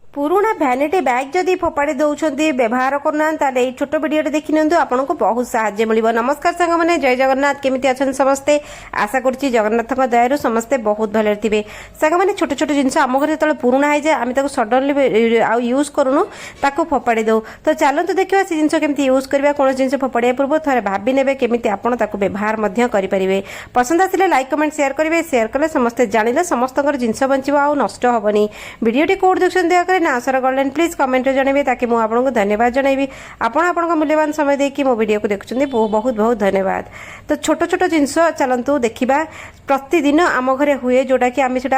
पुराना भैनिटी बैग जदि फोपाड़ी दौरान व्यवहार करना छोट वीडियो देखी नि आपको बहुत साहाय्य मिल। नमस्कार सांग मैंने जय जगन्नाथ केमी अच्छा समस्ते आशा करुच्ची जगन्नाथ दयारू समस्ते बहुत भले थे। सांग मैंने छोट छोट जिन आम घर जो पुराना हो जाए आम सडनली आउ यूज करूँ ताको फोपाड़ी दो। तो चलते देखा से जिन केमी यूज करवा कौन जिन फोपाड़ा पूर्व थे भावी ने केमी आपड़ व्यवहार करेंगे। पसंद आसे लाइक कमेंट शेयर करेंगे। शेयर कले समस्ते जानिले समस्त जिन बचो आ नष्ट हेनी। वीडियो कौट देखते दया ना आसर गलन प्लीज कमेंट जनइबे ताकि मुझे आपको धन्यवाद जनइबी। आपण मूल्यवान समय देखिए मो वीडियो को देखुं बहुत बहुत धन्यवाद। तो छोट छोट जिनस चलतु देखा प्रतिदिन आम घरे हुए जोटा कि आम से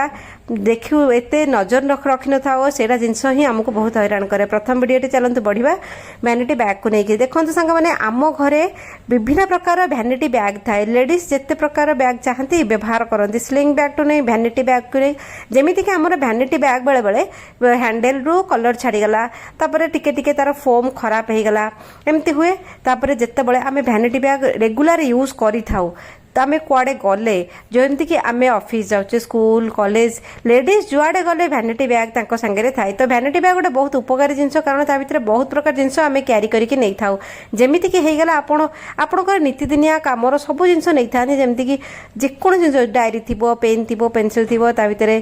देखू एत नजर रखी न था से जिनस ही आमको बहुत हैरान करे। प्रथम वीडियो चलतु बढ़िया भैनिटी बैग को लेकिन देखो सांग मैंने आम घरे विभिन्न प्रकार भैनिटी बैग थाए। लेडीज जिते प्रकार बैग चाहती व्यवहार करती स्लिंग बैग टू नहीं भैनिटी बैग को नहीं जमीती कि आमर भैनिटी बैग बेले बेले हैंडल रू कलर छाड़ीगला टिके टिके तार फोम खराब हो गला एमती हुए। जिते बड़े आम भैनिटी बैग रेगुलर यूज करी थाउ तो आम कुआडे गले जमती कि आम ऑफिस जाऊे स्कूल कॉलेज लेडीज जुआडे गले भैनिटी बैग तांको संगे थाए। तो भैनिटी बैग गोटे बहुत उपकारी जिनस कारण ता भीतर बहुत प्रकार जिनस आम क्यारी करके नहीं थाउ जमीती कि होगला आपणकर नीतिदिनिया कामर सब जिनस नहीं था जमीती कि जेको जिन डायरी थी पेन थी पेनसिल थी ताभितर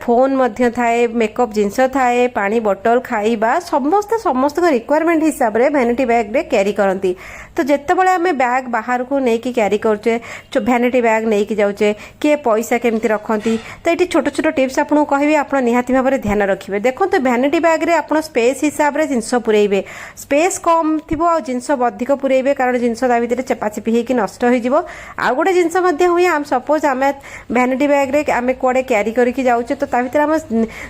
फोन थाए मेकअप जिनस थाए पानी बोतल खाइबा समस्त रिक्वायरमेंट हिसाब से भैनिटी बैग रे क्यारी करती। तो जिते बड़े आम बैग बाहर को लेकिन क्यारी करुचे भैनिटी बैग नहीं जाऊे किए पैसा केमती रखती। तो ये छोट छोट टिप्स आपको कहबी आप निहाती भाव में ध्यान रखिए। देखो तो भैनिटी बैग रे आप स्पेस हिसाब से जिनस पुरेबे स्पेस कम थी जिनस अधिक पुरेबे कारण जिनस भितर चेपाचेपी होगी नष्ट हो। आउ गोटे जिनस हुए आम सपोज आम भैनिटी बैग रे आम कुआडे क्यारी करके जाऊे तो भितर आम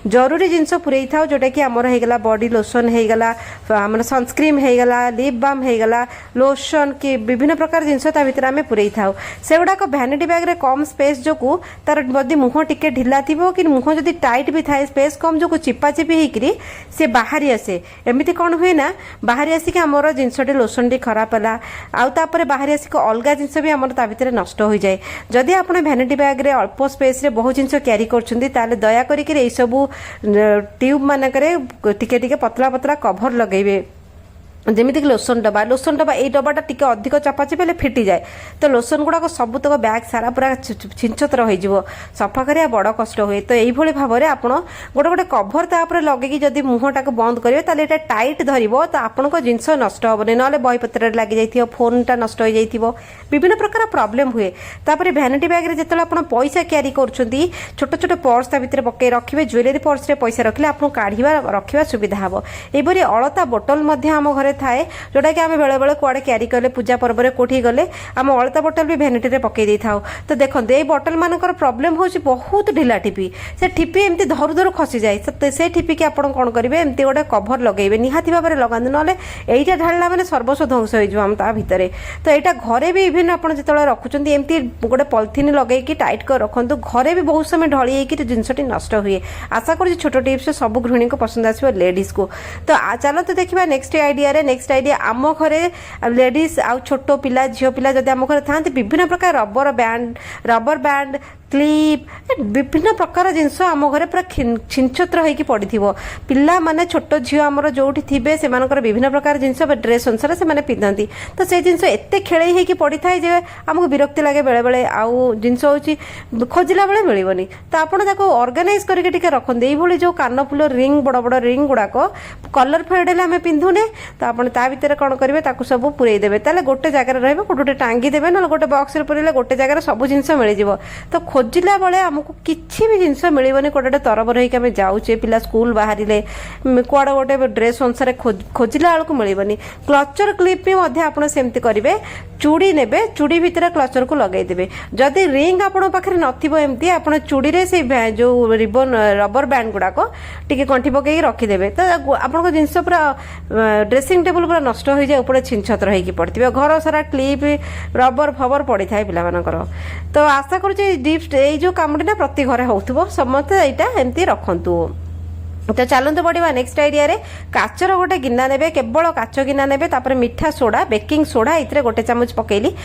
जरूरी जिनस पुरे था जोटा कि आमर होगला बॉडी लोशन होगला आम सनस्क्रीम होगला लिप बाम होगला लोशन कि विभिन्न प्रकार जिनस भितर आम पुरे था से गुड़ाक भैनिटी बैग रे कम स्पेस जो तार जदि मुह टिके ढिला थी कि मुह जदि टाइट भी थाए स्पेस कम जो चिपाचिपी होकर सी बाहरी आसे एमती कौन हुए ना बाहरी आसिक आमर जिनसटी लोशन टी खराब है आउे बाहरी आसिक अलग जिनस भी आम भितर नष्ट हो जाए। जदि आप भैनिटी बैग रे अल्प स्पेस रे बहुत जिनस क्यारी कर दया कर सब ट्यूब मानक टिके टिके पतला पतला कभर लगेबे जमीती लोशन डबा ये डबाटा टिके अधिक चपाचेपी फिटी जाए तो लोशन गुड़ाक सबुतक बैग सारा पूरा छिंचतर हो सफा करिया बड़ कष्ट हुए। तो यही भाव में आप गोटे गोटे कभर तापर लगे जदि मुहटा को बंद करेंगे ताले एटा टाइट धरिबो तो आपन को जिनस नष्ट हेनी ना बहीपत्र लग जाइथिबो फोनटा नष्ट हो जाइथिबो विभिन्न प्रकार प्रॉब्लम हुए। तापर भैनिटी बैग रे जेतेला आपण पैसा क्यारी करछंती छोट छोट पर्स ता भितर पके रखिबे ज्वेलरी पर्स रे पैसा रखले आपन काढिबा रखिबा सुविधा हबो। एबरी अलता बोतल मध्ये आम घरे थाए जोटा कि आम बेले बेले कुआडे क्यारी कले पूजा पर्व में कोठी गले आम अलता बोतल भी भैनिटी रे पकई दे था। तो देखो ये बोतल मानकर प्रॉब्लम हो बहुत ढिला टिपी से टिपी एमती धरु धरु खसी जाए से टिपी की आप कौन करेंगे एमती गोटे कभर लगे निहाती भाव में लगाते ना यहीटा ढाला मैंने सर्वस्व ध्वंस हो ता भितर। तो यहाँ घरे भी इभेन आप जो रखुच्च एमती गोटे पॉलिथिन लगे टाइट कर रखु घरे भी बहुत समय ढली जिनसटी नष्ट हुए। आशा कर छोट टिप्स सब गृहिणी को पसंद आसो लेडीज को। तो चलते देखा नेक्स्ट आइडिया नेक्स्ट आइडिया आम घरे लेडीज आउ छोट पिला झील पिला जदि आम घरे था विभिन्न प्रकार रबर बैंड क्लिप विभिन्न प्रकार जिनस आम घरे पूरा छिंचत्र होगी पड़ी पिला माने छोट झील आमर जो थे से विभिन्न प्रकार जिनस ड्रेस अनुसार से पिंधती। तो से जिनस एत खेल होगी पड़ी थाए आमको विरक्ति लगे बेले बेले आउ जिनस हो खोजिला बेले मिलबनी। तो आपको ऑर्गेनाइज करके रखते ये जो कान फुल रिंग बड़ बड़ रिंग गुड़ाक कलर फेड आम पिंधुने तो आप भितर कौन करेंगे सब पुरई देवे ताले गोटे जगह रही गोटे टांगी देवे ना गोटे बॉक्स पुरेले गोटे जगह सब जिनस मिल। तो खोजिला बेले आमको किसी भी जिनस मिलबनी गोटे तरबर होकर जाऊे पिला स्कूल बाहर कुआड़े गोटे ड्रेस अनुसार खोजिला बेलू मिलबनी। क्लचर क्लिप भी आप सेमती करेंगे चूड़ी ने चूड़ी भितर क्लचर को लगेदेवे जदि रिंग आप नमती आप चूड़ी रे से जो रिबन रबर बैंड गुड़ाक टी कंठी पकई रखीदे तो आपको जिनस पूरा ड्रेसिंग टेबल पूरा नष्ट हो जाए ऊपर छिंचतर होगी पड़े घर सारा क्लिप रबर फबर पड़ी था पिलाମାନଙ୍କର। तो आशा करुचे डिप्स ये जो कमटी ना प्रति घरे हो समस्त यहाँ एमती रखु। तो चलते बढ़िया नेक्स्ट आइडिया रे काचर गोटे गिना ने केवल काच गिना ने मीठा सोडा बेकिंग सोडा ये गोटे चामच पकेली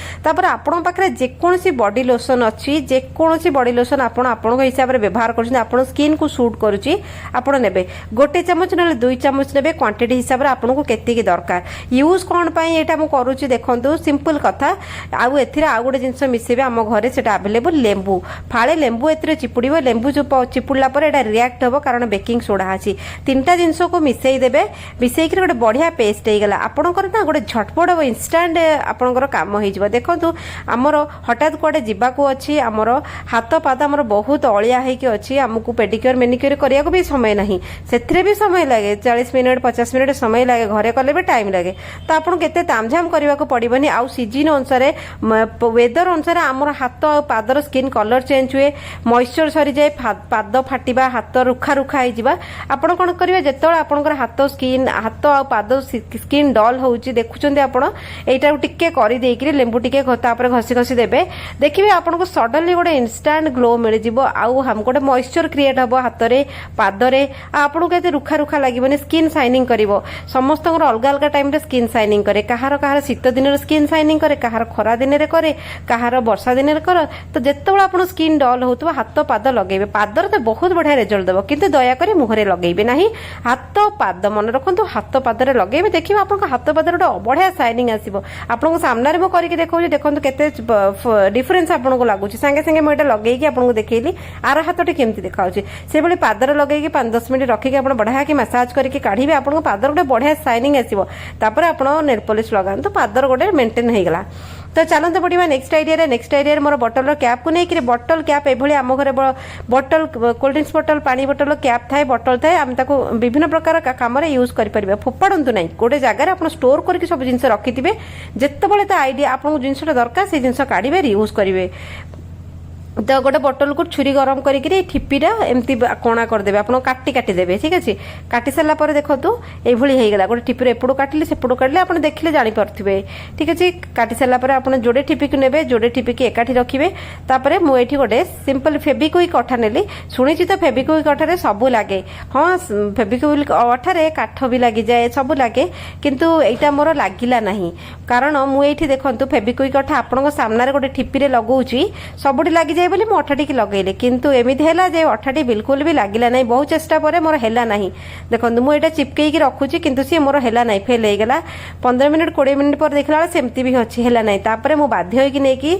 आपण पाखे जेकोसी बॉडी लोशन अच्छी जेकोसी बॉडी लोशन आपण हिसाब से व्यवहार कर स्किन को सूट करुच्ची आपण ने गोटे चामच ना 2 चामच ने क्वांटिटी हिसाब से आपको केतिकी दरकार यूज कौन यहाँ मुझे करुच्ची देखो सिंपल कथा आउ गोटे जिनस मिसेबे आम घरे से आवेलेबल लेंबू फाड़े लेंबू ए चिपुड़ लेंबू जो चिपुड़ा पर रिएक्ट हम कारण बेकिंग सोडा अच्छी 3टा जिनस को मिसई देबे मिसई गोटे बढ़िया पेस्ट हो गला आपणकर ना गोटे झटपट इनस्टांट आपणकर काम हो देखो आमर हठात कुआडे जीवाकू अच्छी आमर हाथ पाद आमर बहुत अलिया होगी अच्छी आमको पेडिक्योर मेनिक्योर करने को भी समय नहीं से भी समय लगे 40 मिनिट 50 मिनिट समय लगे घरे कले भी टाइम लगे तो आपको केते तामझाम करने को पड़ोनी आउ सीजन अनुसार वेदर अनुसार आमर हाथ आ पादर स्किन कलर चेंज हुए मॉइस्चर सरी जाए पाद फाटिबा हाथ रुखा रुखा हो आपण कौन करेंगे जिते आपंकर हाथ स्किन हाथ आ पाद स्किन डल हो देखुं आपड़ यहाँ टिके करदे लेंबू टिके घसी घसी देवे देखिए आपको सडनली गोटे इनस्टांट ग्लो मिल जाव गोटे मॉइस्चर क्रिएट हम हाथ में पादरे आपको ये रुखा रुखा लगे स्किन शाइनिंग कर समस्त अलग अलग टाइम स्किन शाइनिंग करे कहार शीत दिन स्किन शाइनिंग करे कहार खरा दिन में करे कहार वर्षा दिन कर तो जिते आप स्किन डल हो हाथ पाद लगे पादर तो बहुत बढ़िया रिजल्ट देव किंतु दयाकोरी मुहरे लगेबे नहीं हाथ पाद मन रखु हाथ पादरे लगेबे देखिए आपको हाथ पाद गोटे बढ़िया शाइनिंग आसो आपको सामने मो करके देखो देखो केते डिफरेंस आपको लगुच सांगे सांगे मुझे लगे आपको देखली आर हाथ केमती देखा से भाई पादर लगे 5-10 मिनट रखिक आप बढ़िया कि मसाज करके काढ़े आपको पादर गोटे बढ़िया शाइनिंग आसो आप नेल पॉलिश लगाते पादर गोटे मेंटेन हो गला तो चलते बढ़िया नेक्स्ट आइडिया मोर बटल कैप को लेकिन बटल कैप ये आम घर बटल कोल्ड ड्रिंक्स बटल पानी बटल कैप थाए बटल थाए आम विभिन्न प्रकार काम यूज करें फोपाड़ू ना गोटे जगार आप स्टोर करके सब जिन रखिथे जिते तो आइडिया आपको जिनसा दरकार से जिन काढ़े यूज करेंगे तो गोटे बटल को छुरी गरम करी ठिपीटा एमती कणा करदे आप काटी काटी देवे ठीक अच्छे काटी सारा पर देखो ये होगा गोटे ठिपी एपटू काटिले सेपटू काटिले आप देखिले जापे ठीक अच्छे काटी सारा पर आप जोड़े ठिपी को ने जोड़े ठिपी की एकाठी रखिए तापर मुझे गोटे सिंपल फेविक्विक अठा नेली शुणी तो फेविक्विक अठारे सब लगे हाँ फेविक्विक अठारे काठ भी लगी जाए सब लगे किंतु एटा मोर लागिला नहीं कारण मुझे देखो फेविक्विक अठा आपण सामने गोटे ठिपी लगौची सबुठी लगी बोली मु अठाटी लगेली किंतु एमती है जे अठाटी बिल्कुल भी लगिला नहीं बहुत चेष्टा पर मोर है नहीं देखो मुझे चिपकई रखुची किंतु सी मोर है नहीं फेल हो गला 15 मिनिट 20 मिनिट पर देखला सेमती भी अच्छी है नहीं तापर मु बाध्य होइकी नेकी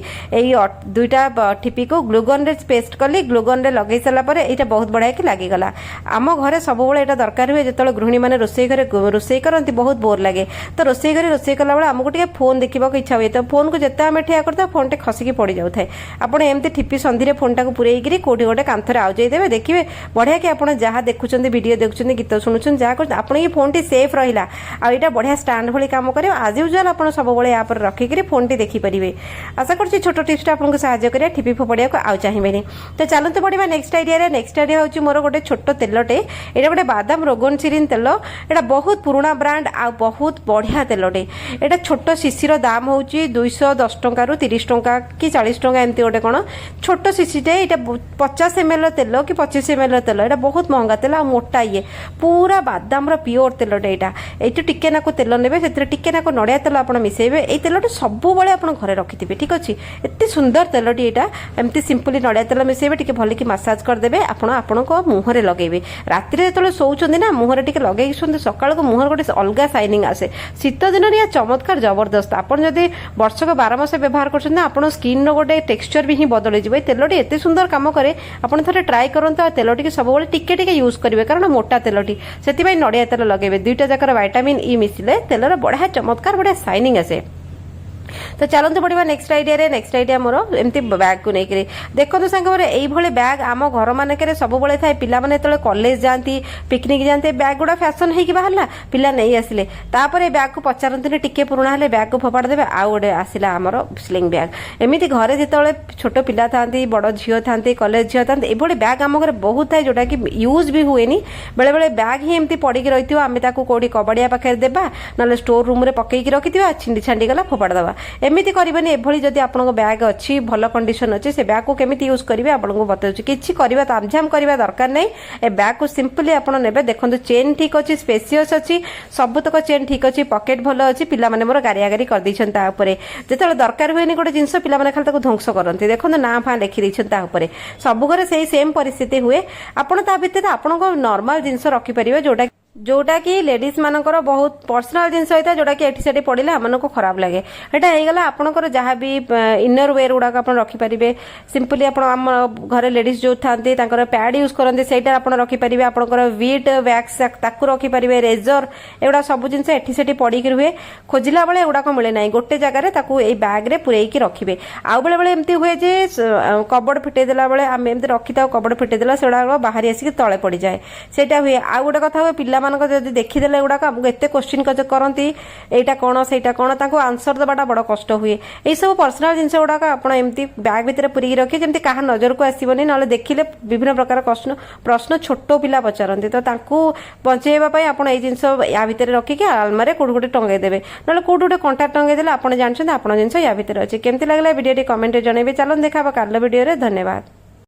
दुईटा ठिपी को ग्लूगन रे पेस्ट कली ग्लूगन रे लगे सारा पर यहाँ बहुत बढ़िया कि लगिगला आम घरे सब यहाँ दरकार हुए जो गृहिणी मैंने रोसई घरे रोसई करती बहुत बोर लगे तो रोसई घरे रोसई कला बेले आमको टे फोन देखा इच्छा हुए तो फोन को जिते आम ठिया करता फोन टे खसिकी पड़ जाए आप एमती ठिपी संधि फोन टाक पुरेकरी कौटी गोटे कांथरे आउजाई देवे देखिए बढ़िया कि आप जहाँ देखुं वीडियो देखुं गीत शुणुन जहाँ कर आप फोन टी सेफ रहा आईटा बढ़िया स्टाण्ड भाई काम कर आज यूजुआल आप सब यहाँ पर रखिक फोन टी देखिपारे आशा कर छोट टिप्स आपको साहय कर ठिपी फोपाड़ा को आउ चाहिए तो चलते बढ़िया नेक्स्ट आइडिया हूँ मोर गोटे छोट तेलटे यहाँ गोटे बादाम रोगन सिरिन तेल यहाँ बहुत पुराना ब्रांड आ बहुत बढ़िया तेलटे यहाँ छोट शिशिर दाम हूँ 210 टंका 30 टंका कि 40 टंका एमती गोटे कौन छोट शिशिटे यहाँ 50 ml तेल कि 25 ml तेल यहाँ बहुत महंगा तेल आ मोटा ये पूरा बादाम प्योर तेलटे यहाँ ये टिके नाक तेल ने टिके नाक नड़िया तेल आप मिसेबे ये तेलटे सब आप घरे रखिथे ठीक अच्छे एत सुंदर तेलटी यहाँ एमती सिंपली नड़िया तेल मिसेबे टिके भल कि मसाज करदे आपण मुहरे लगेबे राति जो शोचंदी ना मुहरे टिके लगे सकाल को मुहर गोटे अलग शाइनिंग आसे शीत दिन या चमत्कार जबरदस्त आप जब वर्षक 12 मास व्यवहार कर स्किन गोटे टेक्सचर भी बदल जाए तेलटी एत सुंदर काम करे आप थे ट्राए करते तेलटी सब टिके टिके यूज करेंगे कारण मोटा तेलटी से नड़िया तेल लगे दुईटा जाकर विटामिन ई मिसिले तेलर बढ़िया चमत्कार बढ़िया शाइनिंग आसे तो चलते बढ़िया नेक्स्ट आइडिया मोर एमती बैग को लेकर देखो सांग ये बैग आम घर मानक सब थाए पाने जो कॉलेज जाती पिकनिक जाते बैग गुड़ा फैशन हो बाहर पिला नहीं आसिले तापर बैग को पचारती टिके पुराणा हेले बैग को फोपाड़ देवे आउ गोटे आसला आमर स्लिंग बैग एमती घरे जो छोट पिला था बड़ झील था कॉलेज झील था ये बैग आम घर बहुत थाए जोटा कि यूज भी हुए बेले बेले बैग ही एमती पड़ी रही आम कौटी कबाड़िया पाखे देवा ना स्टोर रूम में पकईकी रखी छिंडी छांडी गला फोपाड़ देवा एमती करबेनि एभली जदि आपन बैग अच्छी भल कंडीशन अच्छी से बैग को केमिति यूज करेंगे आपको बताऊँ किसी करवा तामझाम करवा दरकार नहीं ए बैग को सिंपली आपन ने देखो चेन ठीक अच्छी स्पेसियस अच्छी सबुतक चेन ठीक अच्छी पकेट भल अच्छी पिला माने मोर गारिया गारी कर देछन ता ऊपर जेतेबेले दरकार हुएनी गोटे जिनस पिला माने खाली ताको ध्वंस करते देखो ना फा लिखि देछन ता ऊपर सब घरे से सेम परिस्थिति हुए आपण ता भितर आपण को नॉर्मल जिनस रखि परिबे जोटा कि लेडीज मानकर बहुत पर्सनाल जिनस होता है जोटा कि एठी सेठी पड़िले आमन को खराब लगे एटा हे गला आपनकर जहाँ भी इनर वेयर गुड़ाक आप रखिपारे सिंपली आप घरे लेडीज जो थांती तांकर पैड यूज करते सेटा आप रखिपारे आपनकर वीट वैक्स ताकू रखिपारे रेजर एगुड़ा सब जिनस एठी सेठी पड़िक रुहे खोजिला बेले एगुड़ाक मिले ना गोटे जगार ताकू ए बैग रे पुरेकी रखिबे आउ बेले बेले एमती हुए जे कबड़ फिटे देला बेले आम एमती रखिता कबड़ फिटे देला सेगुड़ा बाहरी आसिक तले पड़ जाए सेटा हुए आउ गोटे कथा हुए पिला मानक जदि देखिदेले गुड़ाक आमको एत क्वेश्चन करती एटा कौन सेटा कौन तांको आंसर देवाटा बड़ कष्ट हुए यही सब पर्सनाल जिनस गुड़ाक आप एमती बैग भितर पूरी रखिए जमी क्या नजर को आसबनी ना देखिले विभिन्न प्रकार प्रश्न छोट पिला पचारती तो तांको बचेवाई आप जिनस या भितर रखिकी आलमारे कोड गोटे टंगे देवे ना कोड गोटे कंटा टंगे देले आप जानते आप जिनस या भितर अच्छी केमती लगला वीडियो कमेंट जनइबे चलन देखा काल वीडियो धन्यवाद।